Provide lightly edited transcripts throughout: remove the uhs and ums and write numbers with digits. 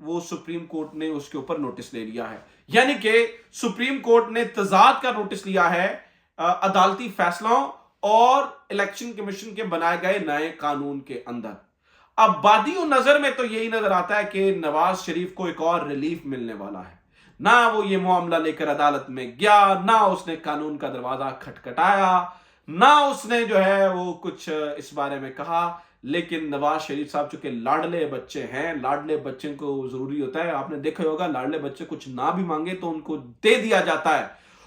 وہ supreme court نے اس کے اوپر نوٹس لے لیا ہے. یعنی کہ سپریم کورٹ نے تضاد کا نوٹس لیا ہے عدالتی فیصلوں اور الیکشن کمیشن کے بنائے گئے نئے قانون کے اندر. اب بادی و نظر میں تو یہی نظر آتا ہے کہ نواز شریف کو ایک اور ریلیف ملنے والا ہے. نہ وہ یہ معاملہ لے کر عدالت میں گیا، نہ اس نے قانون کا دروازہ کھٹکھٹایا، نہ اس نے جو ہے وہ کچھ اس بارے میں کہا. لیکن نواز شریف صاحب چونکہ لاڈلے بچے ہیں، لاڈلے بچے کو ضروری ہوتا ہے، آپ نے دیکھا ہوگا لاڈلے بچے کچھ نہ بھی مانگے تو ان کو دے دیا جاتا ہے،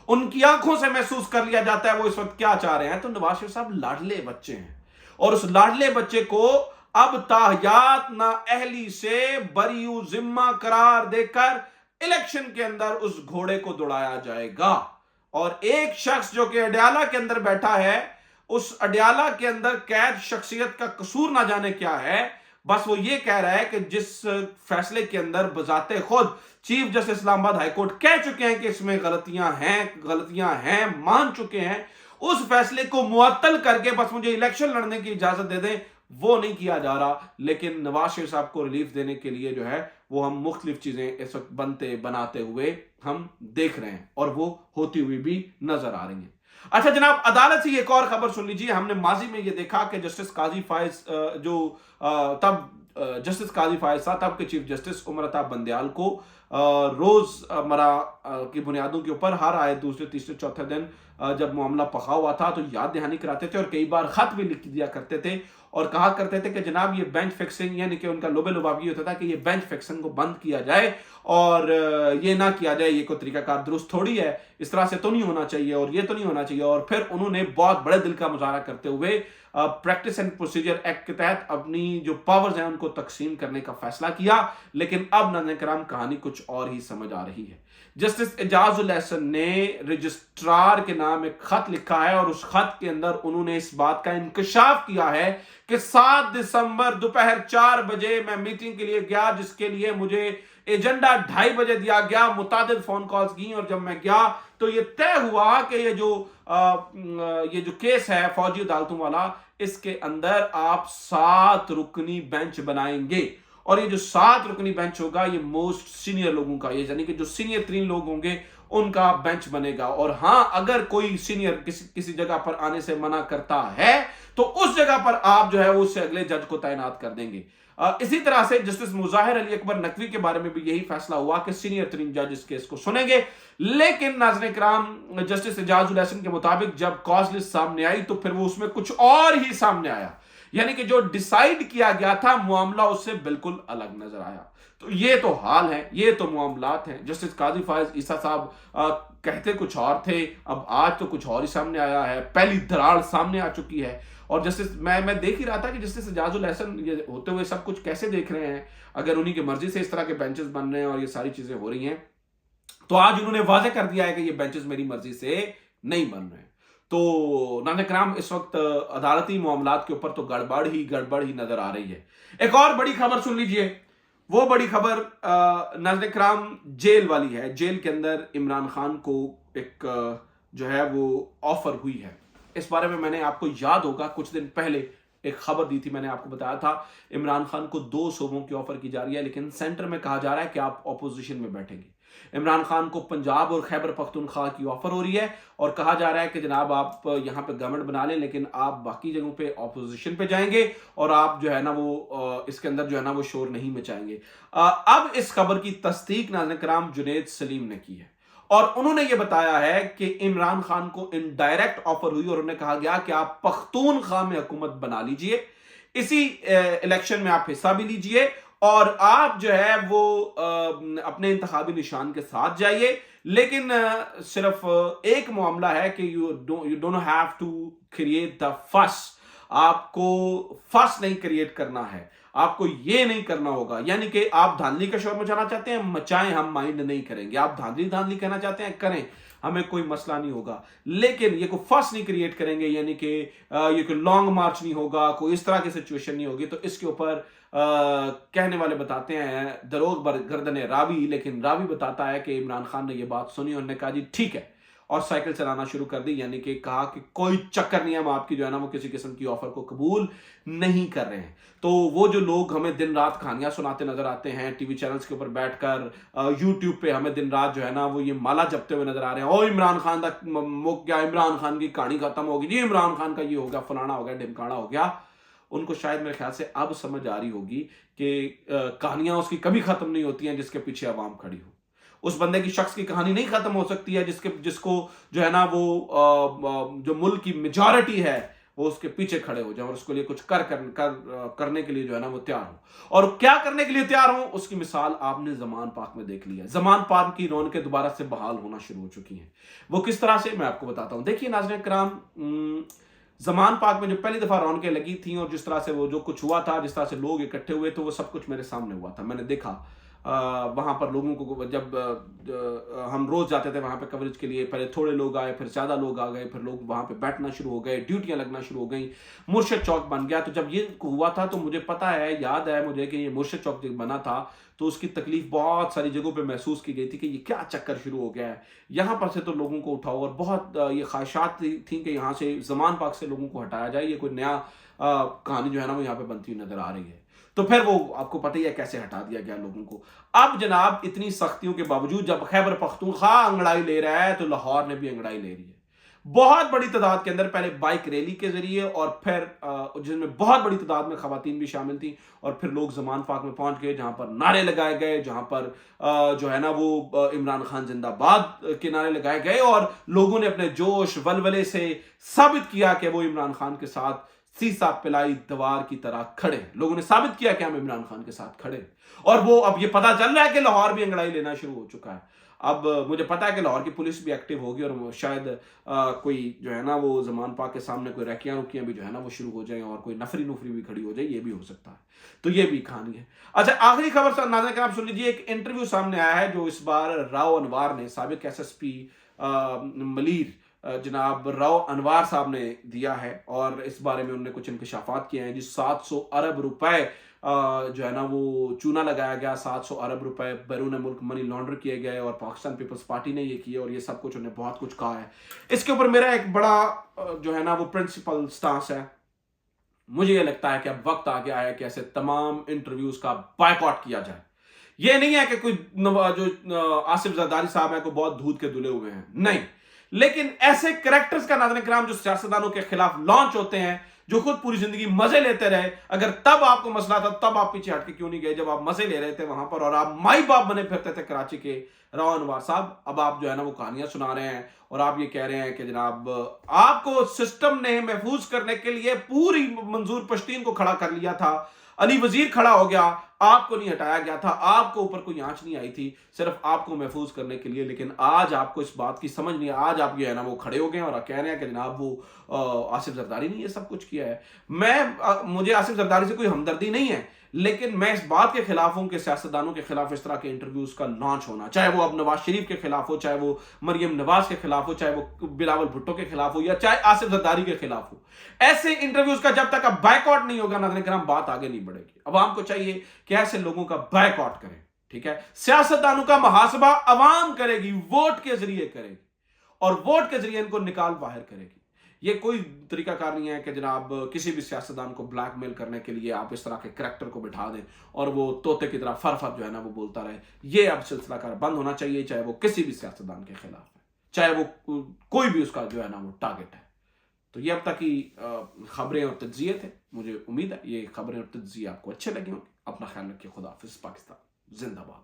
ان کی آنکھوں سے محسوس کر لیا جاتا ہے وہ اس وقت کیا چاہ رہے ہیں. تو نواز شریف صاحب لاڈلے بچے ہیں، اور اس لاڈلے بچے کو اب تاحیات نا اہلی سے بری و ذمہ قرار دے کر الیکشن کے اندر اس گھوڑے کو دوڑایا جائے گا. اور ایک شخص جو کہ اڈیالہ کے اندر بیٹھا ہے، اس اڈیالہ کے اندر قید شخصیت کا قصور نہ جانے کیا ہے، بس وہ یہ کہہ رہا ہے کہ جس فیصلے کے اندر بذات خود چیف جسٹس اسلام آباد ہائی کورٹ کہہ چکے ہیں کہ اس میں غلطیاں ہیں، مان چکے ہیں، اس فیصلے کو معطل کر کے بس مجھے الیکشن لڑنے کی اجازت دے دیں، وہ نہیں کیا جا رہا. لیکن نواز شریف صاحب کو ریلیف دینے کے لیے جو ہے وہ ہم مختلف چیزیں اس وقت بناتے ہوئے ہم دیکھ رہے ہیں، اور وہ ہوتی ہوئی بھی نظر آ رہی ہیں. اچھا جناب، عدالت سے ایک اور خبر سن لیجیے. ہم نے ماضی میں یہ دیکھا کہ جسٹس قاضی فائز تب جسٹس قاضی فائز تھا، تب کے چیف جسٹس عمر عطا بندیال کو روز مرہ کی بنیادوں کے اوپر ہر آئے دوسرے تیسرے چوتھے دن جب معاملہ پکا ہوا تھا تو یاد دہانی کراتے تھے، اور کئی بار خط بھی لکھ دیا کرتے تھے اور کہا کرتے تھے کہ جناب یہ بینچ فکسنگ، یعنی کہ ان کا لوبے لباب یہ ہوتا تھا کہ یہ بینچ فکسنگ کو بند کیا جائے اور یہ نہ کیا جائے، یہ کوئی طریقہ کار درست تھوڑی ہے، اس طرح سے تو نہیں ہونا چاہیے اور یہ تو نہیں ہونا چاہیے. اور پھر انہوں نے بہت بڑے دل کا مظاہرہ کرتے ہوئے پریکٹس اینڈ پروسیجر ایکٹ کے تحت اپنی جو پاورز ہیں ان کو تقسیم کرنے کا فیصلہ کیا. لیکن اب ناظرین کرام کہانی کچھ اور ہی سمجھ آ رہی ہے. جسٹس اعجاز الاحسن نے رجسٹرار کے نام ایک خط لکھا ہے، اور اس خط کے اندر انہوں نے اس بات کا انکشاف کیا ہے کہ 7 دسمبر دوپہر 4 بجے میں میٹنگ کے لیے گیا، جس کے لیے مجھے ایجنڈا 2:30 بجے دیا گیا. متعدد فون کالز کی، اور جب میں گیا تو یہ طے ہوا کہ یہ جو کیس ہے فوجی عدالتوں والا، اس کے اندر آپ 7 رکنی بینچ بنائیں گے، اور یہ جو 7 رکنی بینچ ہوگا یہ موسٹ سینئر لوگوں کا، یہ یعنی کہ جو سینئر 3 لوگ ہوں گے ان کا بینچ بنے گا. اور ہاں، اگر کوئی سینئر کسی جگہ پر آنے سے منع کرتا ہے تو اس جگہ پر آپ جو ہے اس سے اگلے جج کو تعینات کر دیں گے. اسی طرح سے جسٹس مظاہر علی اکبر نقوی کے بارے میں بھی یہی فیصلہ ہوا کہ سینئر 3 جج اس کیس کو سنیں گے. لیکن ناظرین کرام، جسٹس اعجاز الاحسن کے مطابق جب کاز لسٹ سامنے آئی تو پھر وہ اس میں کچھ اور ہی سامنے آیا، یعنی کہ جو ڈیسائیڈ کیا گیا تھا معاملہ اس سے بالکل الگ نظر آیا. تو یہ تو حال ہے، یہ تو معاملات ہیں. جسٹس قاضی فائز عیسیٰ صاحب کہتے کچھ اور تھے، اب آج تو کچھ اور ہی سامنے آیا ہے، پہلی دراڑ سامنے آ چکی ہے. اور جسٹس میں دیکھ ہی رہا تھا کہ جسٹس اعجاز الاحسن یہ ہوتے ہوئے سب کچھ کیسے دیکھ رہے ہیں. اگر انہی کی مرضی سے اس طرح کے بینچز بن رہے ہیں اور یہ ساری چیزیں ہو رہی ہیں تو آج انہوں نے واضح کر دیا ہے کہ یہ بینچز میری مرضی سے نہیں بن رہے ہیں. تو ناظرین کرام، اس وقت عدالتی معاملات کے اوپر تو گڑبڑ ہی نظر آ رہی ہے. ایک اور بڑی خبر سن لیجئے. وہ بڑی خبر ناظرین کرام جیل والی ہے. جیل کے اندر عمران خان کو ایک جو ہے وہ آفر ہوئی ہے. اس بارے میں نے آپ کو یاد ہوگا کچھ دن پہلے ایک خبر دی تھی، میں نے آپ کو بتایا تھا عمران خان کو 2 صوبوں کی آفر کی جا رہی ہے، لیکن سینٹر میں کہا جا رہا ہے کہ آپ اپوزیشن میں بیٹھیں گے. عمران خان کو پنجاب اور خیبر پختونخوا کی آفر ہو رہی ہے، اور کہا جا رہا ہے کہ جناب آپ یہاں پہ گورنمنٹ بنا لیں لیکن آپ باقی جگہوں پہ اپوزیشن پہ جائیں گے، اور آپ جو ہے نا وہ اس کے اندر جو ہے نا وہ شور نہیں مچائیں گے. اب اس خبر کی تصدیق ناظرین کرام جنید سلیم نے کی ہے، اور انہوں نے یہ بتایا ہے کہ عمران خان کو انڈائریکٹ آفر ہوئی اور انہیں کہا گیا کہ آپ پختونخوا میں حکومت بنا لیجئے، اسی الیکشن میں آپ حصہ بھی لیجئے، اور آپ جو ہے وہ اپنے انتخابی نشان کے ساتھ جائیے. لیکن صرف ایک معاملہ ہے کہ you don't have to create the fuss. آپ کو فس نہیں کریٹ کرنا ہے، آپ کو یہ نہیں کرنا ہوگا. یعنی کہ آپ دھاندلی کا شور مچانا چاہتے ہیں، مچائیں، ہم مائنڈ نہیں کریں گے. آپ دھاندلی کہنا چاہتے ہیں، کریں، ہمیں کوئی مسئلہ نہیں ہوگا. لیکن یہ کوئی فس نہیں کریٹ کریں گے، یعنی کہ یہ کوئی لانگ مارچ نہیں ہوگا، کوئی اس طرح کی سچویشن نہیں ہوگی. تو اس کے اوپر کہنے والے بتاتے ہیں دروغ بر گردن راوی، لیکن راوی بتاتا ہے کہ عمران خان نے یہ بات سنی اور نے کہا جی ٹھیک ہے. اور سائیکل چلانا شروع کر دی، یعنی کہ کہا کہ کوئی چکر نہیں ہے، ہم آپ کی جو ہے نا وہ کسی قسم کی آفر کو قبول نہیں کر رہے ہیں۔ تو وہ جو لوگ ہمیں دن رات کہانیاں سناتے نظر آتے ہیں ٹی وی چینلز کے اوپر بیٹھ کر، یوٹیوب پہ ہمیں دن رات جو ہے نا وہ یہ مالا جپتے ہوئے نظر آ رہے ہیں، او عمران خان دا مک گیا، عمران خان کی کہانی ختم ہوگی جی، عمران خان کا یہ ہو گیا، فلانا ہو گیا، ڈھمکانا ہو گیا، ان کو شاید میرے خیال سے اب سمجھ آ رہی ہوگی کہ کہانیاں اس کی کبھی ختم نہیں ہوتی ہیں جس کے پیچھے عوام کھڑی ہو۔ اس بندے کی شخص کی کہانی نہیں ختم ہو سکتی ہے جس کو جو ہے نا وہ جو ملک کی میجارٹی ہے وہ اس کے پیچھے کھڑے ہو جائیں اور اس کے لیے کچھ کرنے کے لیے جو ہے نا وہ تیار ہو۔ اور کیا کرنے کے لیے تیار ہوں، اس کی مثال آپ نے زمان پاک میں دیکھ لی ہے۔ زمان پاک کی رونقیں دوبارہ سے بحال ہونا شروع ہو چکی ہیں۔ وہ کس طرح سے، میں آپ کو بتاتا ہوں۔ دیکھیے ناظرین کرام، زمان پاک میں جو پہلی دفعہ رونقیں لگی تھیں اور جس طرح سے وہ جو کچھ ہوا تھا، جس طرح سے لوگ اکٹھے ہوئے، تو وہ سب کچھ میرے سامنے ہوا تھا۔ میں نے دیکھا وہاں پر لوگوں کو، جب ہم روز جاتے تھے وہاں پہ کوریج کے لیے، پہلے تھوڑے لوگ آئے، پھر زیادہ لوگ آ گئے، پھر لوگ وہاں پہ بیٹھنا شروع ہو گئے، ڈیوٹیاں لگنا شروع ہو گئیں، مرشد چوک بن گیا۔ تو جب یہ ہوا تھا تو مجھے پتہ ہے، یاد ہے مجھے کہ یہ مرشد چوک جب بنا تھا تو اس کی تکلیف بہت ساری جگہوں پہ محسوس کی گئی تھی کہ یہ کیا چکر شروع ہو گیا ہے، یہاں پر سے تو لوگوں کو اٹھاؤ، اور بہت یہ خواہشات تھیں کہ یہاں سے زمان پاک سے لوگوں کو ہٹایا جائے، یہ کوئی نیا کہانی جو ہے نا وہ یہاں پہ بنتی ہوئی نظر آ رہی ہے۔ تو پھر وہ آپ کو پتہ ہی ہے کیسے ہٹا دیا گیا لوگوں کو۔ اب جناب اتنی سختیوں کے باوجود جب خیبر پختونخوا انگڑائی لے رہا ہے تو لاہور نے بھی انگڑائی لے رہی ہے، بہت بڑی تعداد کے اندر، پہلے بائک ریلی کے ذریعے اور پھر جن میں بہت بڑی تعداد میں خواتین بھی شامل تھیں، اور پھر لوگ زمان پاک میں پہنچ گئے جہاں پر نعرے لگائے گئے، جہاں پر جو ہے نا وہ عمران خان زندہ باد کے نعرے لگائے گئے، اور لوگوں نے اپنے جوش ولولے سے ثابت کیا کہ وہ عمران خان کے ساتھ سیسا پلائی دوار کی طرح کھڑے ہیں۔ لوگوں نے ثابت کیا کہ ہم عمران خان کے ساتھ کھڑے ہیں، اور وہ اب یہ پتہ چل رہا ہے کہ لاہور بھی انگڑائی لینا شروع ہو چکا ہے۔ اب مجھے پتا ہے کہ لاہور کی پولیس بھی ایکٹیو ہوگی، اور شاید کوئی جو ہے نا وہ زمان پاک کے سامنے کوئی ریکیاں روکیاں بھی جو ہے نا وہ شروع ہو جائیں، اور کوئی نفری بھی کھڑی ہو جائے، یہ بھی ہو سکتا ہے۔ تو یہ بھی کہانی ہے۔ اچھا، آخری خبر ناظرین کرام سن لیجیے، ایک انٹرویو سامنے آیا ہے جو اس بار راؤ انوار نے، سابق ایس ایس پی ملیر جناب راؤ انوار صاحب نے دیا ہے، اور اس بارے میں انہوں نے کچھ انکشافات کیے ہیں۔ جی 700 ارب روپے جو ہے نا وہ چونا لگایا گیا، 700 ارب روپے بیرون ملک منی لانڈر کیے گئے، اور پاکستان پیپلز پارٹی نے یہ کیا، اور یہ سب کچھ انہوں نے بہت کچھ کہا ہے۔ اس کے اوپر میرا ایک بڑا جو ہے نا وہ پرنسپل سٹانس ہے، مجھے یہ لگتا ہے کہ اب وقت آ گیا ہے کہ ایسے تمام انٹرویوز کا بائیکاٹ کیا جائے۔ یہ نہیں ہے کہ کوئی جو آصف زرداری صاحب ہیں کو بہت دودھ کے دلے ہوئے ہیں، نہیں، لیکن ایسے کریکٹرز کا ناظرین کرام جو سیاستدانوں کے خلاف لانچ ہوتے ہیں، جو خود پوری زندگی مزے لیتے رہے، اگر تب آپ کو مسئلہ تھا تب آپ پیچھے ہٹ کے کیوں نہیں گئے جب آپ مزے لے رہے تھے وہاں پر، اور آپ مائی باپ بنے پھرتے تھے کراچی کے۔ راؤ انوار صاحب اب آپ جو ہے نا وہ کہانیاں سنا رہے ہیں، اور آپ یہ کہہ رہے ہیں کہ جناب آپ کو سسٹم نے محفوظ کرنے کے لیے پوری منظور پشتین کو کھڑا کر لیا تھا، علی وزیر کھڑا ہو گیا، آپ کو نہیں ہٹایا گیا تھا، آپ کو اوپر کوئی آنچ نہیں آئی تھی، صرف آپ کو محفوظ کرنے کے لیے۔ لیکن آج آپ کو اس بات کی سمجھ نہیں ہے، آج آپ یہ ہے نا وہ کھڑے ہو گئے ہیں اور کہہ رہے ہیں کہ جناب وہ آصف زرداری نے یہ سب کچھ کیا ہے۔ مجھے آصف زرداری سے کوئی ہمدردی نہیں ہے، لیکن میں اس بات کے خلاف ہوں کہ سیاستدانوں کے خلاف اس طرح کے انٹرویوز کا لانچ ہونا، چاہے وہ اب نواز شریف کے خلاف ہو، چاہے وہ مریم نواز کے خلاف ہو، چاہے وہ بلاول بھٹو کے خلاف ہو، یا چاہے آصف زرداری کے خلاف ہو۔ ایسے انٹرویوز کا جب تک اب بائیکاٹ نہیں ہوگا ناظرین کرام، بات آگے نہیں بڑھے گی۔ عوام کو چاہیے کہ ایسے لوگوں کا بائیکاٹ کریں، ٹھیک ہے؟ سیاستدانوں کا محاسبہ عوام کرے گی، ووٹ کے ذریعے کرے گی، اور ووٹ کے ذریعے ان کو نکال باہر کرے گی۔ یہ کوئی طریقہ کار نہیں ہے کہ جناب کسی بھی سیاستدان کو بلیک میل کرنے کے لیے آپ اس طرح کے کریکٹر کو بٹھا دیں اور وہ طوطے کی طرح فر جو ہے نا وہ بولتا رہے۔ یہ اب سلسلہ کار بند ہونا چاہیے، چاہے وہ کسی بھی سیاستدان کے خلاف ہے، چاہے وہ کوئی بھی اس کا جو ہے نا وہ ٹارگٹ ہے۔ تو یہ اب تک کی خبریں اور تجزیے تھے، مجھے امید ہے یہ خبریں اور تجزیے آپ کو اچھے لگے ہوں گے۔ اپنا خیال رکھیے، خدا حافظ، پاکستان زندہ باد۔